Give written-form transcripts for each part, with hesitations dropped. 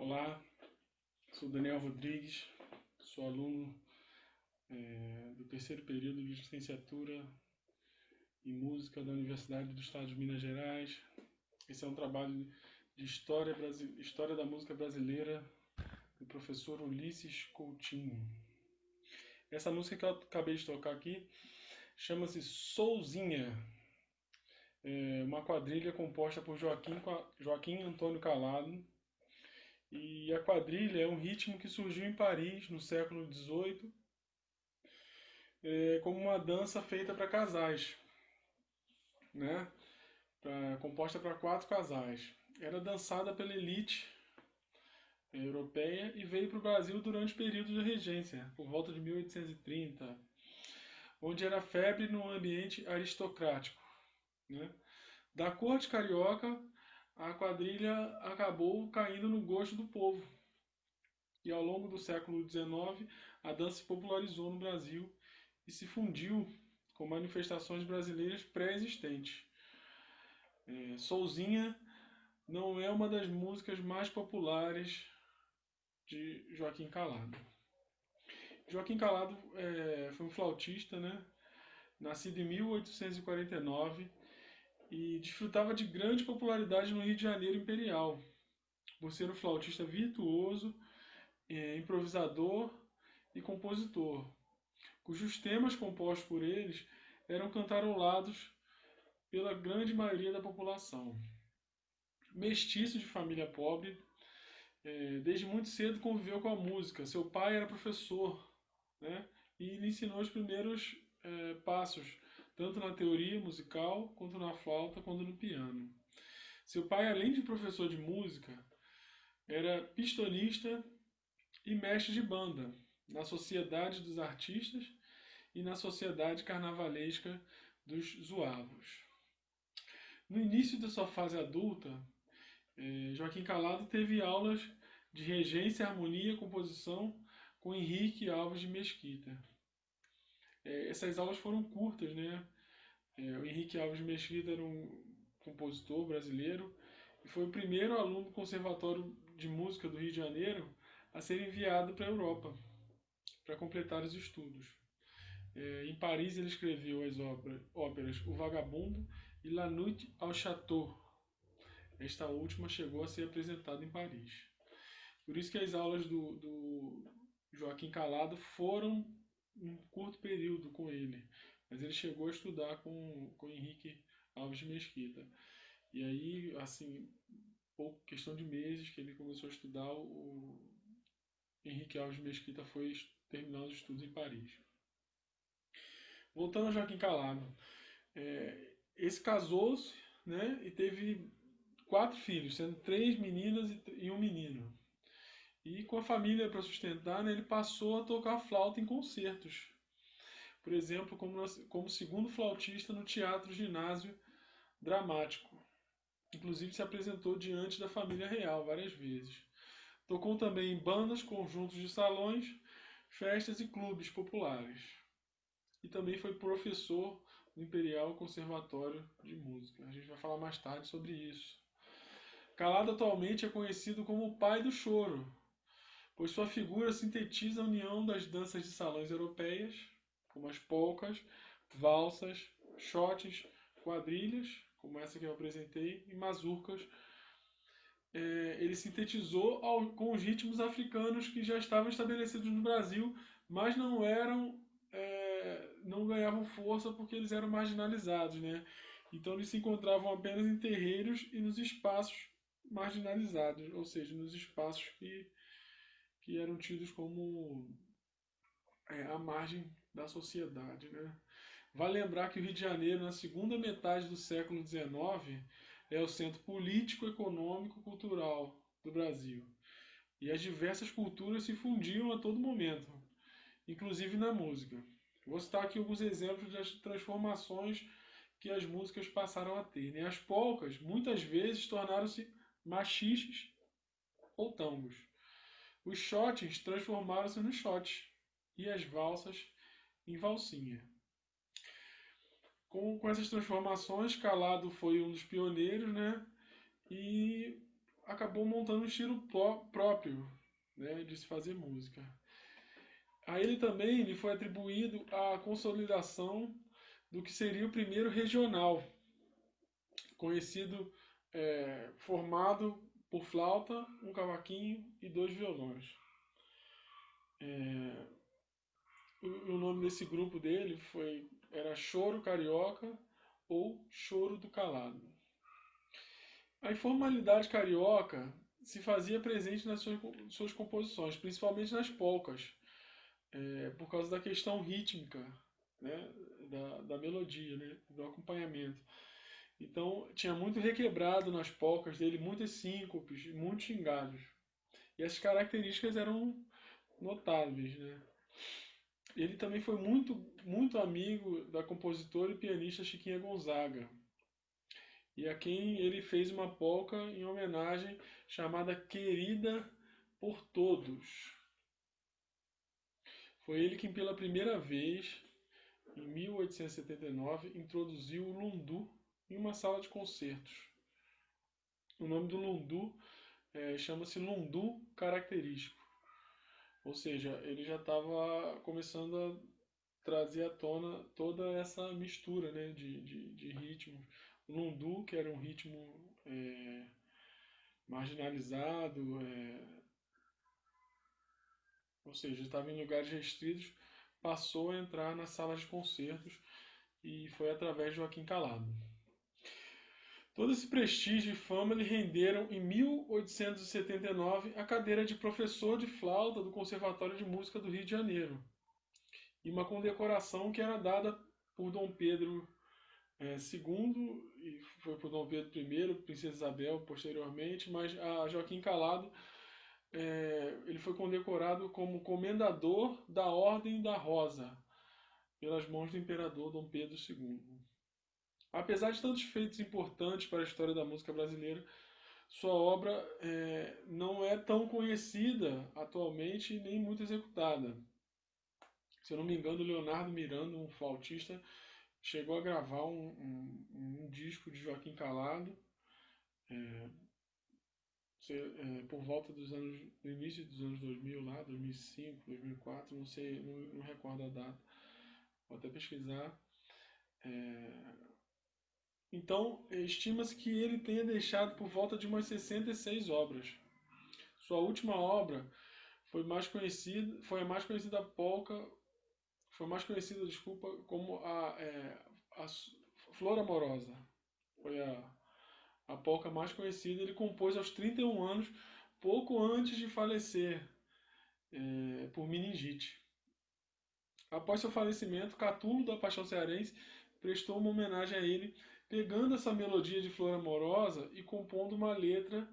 Olá, sou Daniel Rodrigues, sou aluno do terceiro período de licenciatura em música da Universidade do Estado de Minas Gerais. Esse é um trabalho de história da música brasileira do professor Ulisses Coutinho. Essa música que eu acabei de tocar aqui chama-se Souzinha, uma quadrilha composta por Joaquim Antônio Calado. E a quadrilha é um ritmo que surgiu em Paris no século XVIII, como uma dança feita para casais, né? Composta para 4 casais. Era dançada pela elite europeia e veio para o Brasil durante o período de regência, por volta de 1830, onde era febre no ambiente aristocrático, né? Da corte carioca, a quadrilha acabou caindo no gosto do povo. E ao longo do século XIX, a dança se popularizou no Brasil e se fundiu com manifestações brasileiras pré-existentes. Souzinha não é uma das músicas mais populares de Joaquim Calado. Joaquim Calado foi um flautista, né? Nascido em 1849 e desfrutava de grande popularidade no Rio de Janeiro imperial, por ser um flautista virtuoso, improvisador e compositor, cujos temas compostos por eles eram cantarolados pela grande maioria da população. Mestiço de família pobre, desde muito cedo conviveu com a música. Seu pai era professor, né? E lhe ensinou os primeiros passos, tanto na teoria musical, quanto na flauta, quanto no piano. Seu pai, além de professor de música, era pistonista e mestre de banda na Sociedade dos Artistas e na Sociedade Carnavalesca dos Zuavos. No início da sua fase adulta, Joaquim Calado teve aulas de regência, harmonia e composição com Henrique Alves de Mesquita. Essas aulas foram curtas, né? O Henrique Alves de Mesquita era um compositor brasileiro e foi o primeiro aluno do Conservatório de Música do Rio de Janeiro a ser enviado para a Europa para completar os estudos. Em Paris ele escreveu as óperas O Vagabundo e La Nuit au Château. Esta última chegou a ser apresentada em Paris. Por isso que as aulas do Joaquim Calado foram um curto período com ele, mas ele chegou a estudar com Henrique Alves de Mesquita. E aí, assim, questão de meses que ele começou a estudar, o Henrique Alves de Mesquita foi terminar os estudos em Paris. Voltando a Joaquim Calado, esse casou-se, né, e teve 4 filhos, sendo 3 meninas e um menino. E com a família para sustentar, né, ele passou a tocar flauta em concertos. Por exemplo, como segundo flautista no Teatro Ginásio Dramático. Inclusive se apresentou diante da família real várias vezes. Tocou também em bandas, conjuntos de salões, festas e clubes populares. E também foi professor do Imperial Conservatório de Música. A gente vai falar mais tarde sobre isso. Calado atualmente é conhecido como o pai do choro, pois sua figura sintetiza a união das danças de salões europeias, como as polcas, valsas, shotes, quadrilhas, como essa que eu apresentei, e mazurcas. Ele sintetizou com os ritmos africanos que já estavam estabelecidos no Brasil, mas não ganhavam força porque eles eram marginalizados, né? Então eles se encontravam apenas em terreiros e nos espaços marginalizados, ou seja, nos espaços que eram tidos como a margem da sociedade, né? Vale lembrar que o Rio de Janeiro, na segunda metade do século XIX, é o centro político, econômico e cultural do Brasil. E as diversas culturas se fundiam a todo momento, inclusive na música. Vou citar aqui alguns exemplos das transformações que as músicas passaram a ter, né? As polcas, muitas vezes, tornaram-se machiches ou tangos. Os shotens transformaram-se nos shots e as valsas em valsinha. Com essas transformações, Calado foi um dos pioneiros, né? E acabou montando um estilo próprio, né, de se fazer música. A ele também lhe foi atribuído a consolidação do que seria o primeiro regional, conhecido, formado por flauta, um cavaquinho e dois violões. O nome desse grupo dele era Choro Carioca ou Choro do Calado. A informalidade carioca se fazia presente nas suas composições, principalmente nas polcas, por causa da questão rítmica, né, da melodia, né, do acompanhamento. Então tinha muito requebrado nas polcas dele, muitas síncopes, muitos xingados. E essas características eram notáveis, né? Ele também foi muito amigo da compositora e pianista Chiquinha Gonzaga, e a quem ele fez uma polca em homenagem chamada Querida por Todos. Foi ele quem pela primeira vez, em 1879, introduziu o lundu em uma sala de concertos. O nome do lundu chama-se lundu característico, ou seja, ele já estava começando a trazer à tona toda essa mistura, né, de ritmos. O lundu, que era um ritmo marginalizado, ou seja, estava em lugares restritos, passou a entrar nas salas de concertos e foi através de Joaquim Calado. Todo esse prestígio e fama lhe renderam, em 1879, a cadeira de professor de flauta do Conservatório de Música do Rio de Janeiro, e uma condecoração que era dada por Dom Pedro II, e foi por Dom Pedro I, Princesa Isabel posteriormente, mas a Joaquim Calado, ele foi condecorado como Comendador da Ordem da Rosa, pelas mãos do imperador Dom Pedro II. Apesar de tantos feitos importantes para a história da música brasileira, sua obra não é tão conhecida atualmente nem muito executada. Se eu não me engano, Leonardo Miranda, um flautista, chegou a gravar um disco de Joaquim Calado por volta do início dos anos 2000, lá, 2005, 2004, não sei, não recordo a data. Vou até pesquisar. Então, estima-se que ele tenha deixado por volta de umas 66 obras. Sua última obra foi a mais conhecida polca, como a Flor Amorosa. Foi a polca mais conhecida. Ele compôs aos 31 anos, pouco antes de falecer por meningite. Após seu falecimento, Catulo da Paixão Cearense prestou uma homenagem a ele, pegando essa melodia de Flor Amorosa e compondo uma letra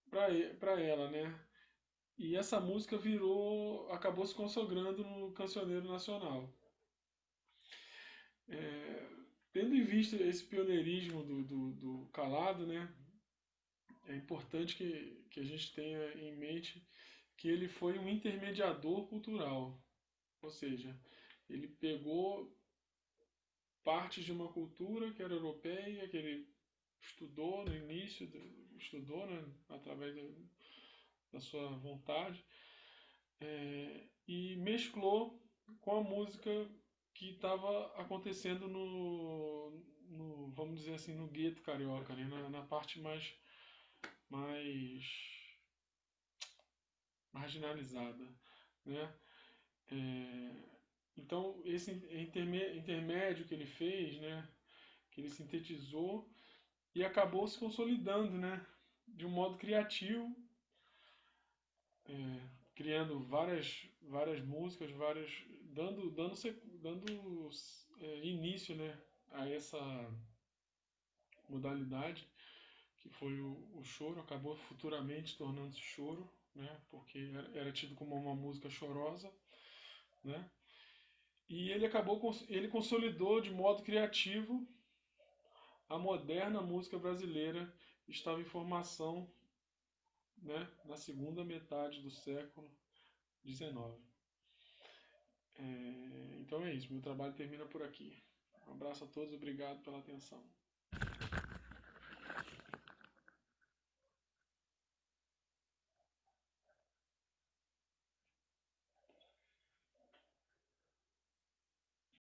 para ela, né? E essa música acabou se consagrando no cancioneiro nacional. Tendo em vista esse pioneirismo do Calado, né? É importante que a gente tenha em mente que ele foi um intermediador cultural, ou seja, ele pegou partes de uma cultura que era europeia, que ele estudou no início, estudou, né, através da sua vontade, e mesclou com a música que estava acontecendo vamos dizer assim, no gueto carioca, né, na parte mais marginalizada, né? Então esse intermédio que ele fez, né, que ele sintetizou e acabou se consolidando, né, de um modo criativo, criando várias músicas, dando início, né, a essa modalidade que foi o choro. Acabou futuramente tornando-se choro, né, porque era tido como uma música chorosa, né, e ele consolidou de modo criativo a moderna música brasileira, estava em formação, né, na segunda metade do século XIX. Então é isso, meu trabalho termina por aqui. Um abraço a todos, obrigado pela atenção.